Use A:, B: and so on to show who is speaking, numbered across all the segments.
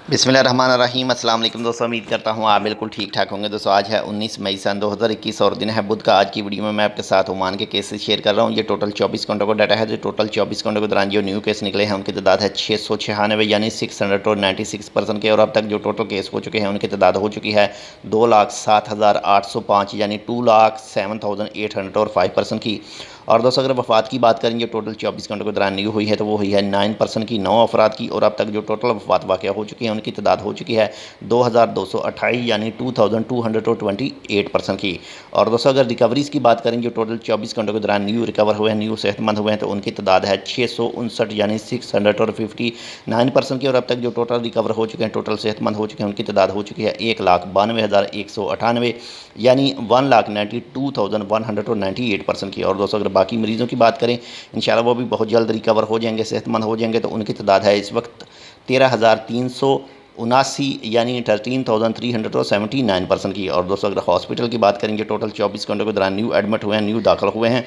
A: बिस्मिल्लाहिर्रहमानिर्रहीम। अस्सलाम वालेकुम दोस्तों, उम्मीद करता हूँ आप बिल्कुल ठीक ठाक होंगे। दोस्तों आज है 19 मई सन 2021 और दिन है बुध का। आज की वीडियो में मैं आपके साथ ओमान के केसेस शेयर कर रहा हूँ। ये टोटल 24 घंटों का डाटा है। जो टोटल 24 घंटों के दौरान जो न्यू केस निकले हैं उनकी तादाद है 696 यानी 696% के। और अब तक जो टोटल केस हो चुके हैं उनकी तादाद हो चुकी है 2,07,805 यानी 2,07,805% की। और दोस्तों अगर वफात की बात करेंगे टोटल 24 घंटों के दौरान न्यू हुई है तो वो हुई है 9% की, 9 अफराद की। और अब तक जो टोटल वफात वाक़या हो चुकी है उनकी तादाद हो चुकी है 2,228 यानी 2,228% की। और दोस्तों अगर रिकवरीज़ की बात करें जो टोटल 24 घंटों के दौरान न्यू रिकवर हुए हैं, न्यू सेहतमंद हुए हैं, तो उनकी तादाद है 659 यानी 659% की। और अब तक जो टोटल रिकवर हो चुके हैं, टोटल सेहतमंद हो चुके हैं, उनकी तादाद हो चुकी है 1,92,198 यानी 1,92,198% की। और दोस्तों अगर बाकी मरीज़ों की बात करें इंशाल्लाह वो भी बहुत जल्द रिकवर हो जाएंगे, सेहतमंद हो जाएंगे। तो उनकी तादाद है इस वक्त 13,379 यानी 13,379% की। और दोस्तों अगर हॉस्पिटल की बात करेंगे टोटल 24 घंटों के दौरान न्यू एडमिट हुए हैं, न्यू दाखिल हुए हैं,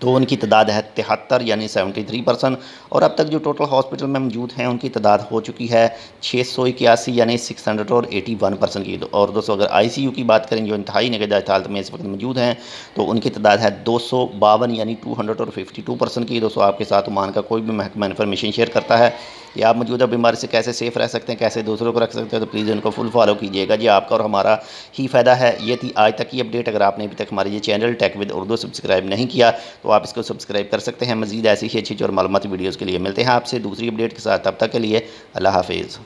A: तो उनकी तादाद है 73 यानी 73%। और अब तक जो टोटल हॉस्पिटल में मौजूद हैं उनकी तादाद हो चुकी है 681 यानी 681% की। और दोस्तों अगर आईसीयू की बात करें जो इंतहाई निगहदाश्त हालत में इस वक्त मौजूद हैं तो उनकी तादाद है 252 यानी 252% की। दोस्तों आपके साथ ओमान का कोई भी महकमा इन्फॉर्मेशन शेयर करता है कि आप मौजूदा बीमारी से कैसे सेफ़ रह सकते हैं, कैसे दूसरों को रख सकते हैं, तो प्लीज़ इनको फुल फॉलो कीजिएगा जी, आपका और हमारा ही फ़ायदा है। ये थी आज तक की अपडेट। अगर आपने अभी तक हमारे ये channel tech with Urdu subscribe नहीं किया तो आप इसको सब्सक्राइब कर सकते हैं। मज़ीद ऐसी ही अच्छी और मालूमाती वीडियोज़ के लिए मिलते हैं आपसे दूसरी अपडेट के साथ। तब तक के लिए अल्लाह हाफिज़।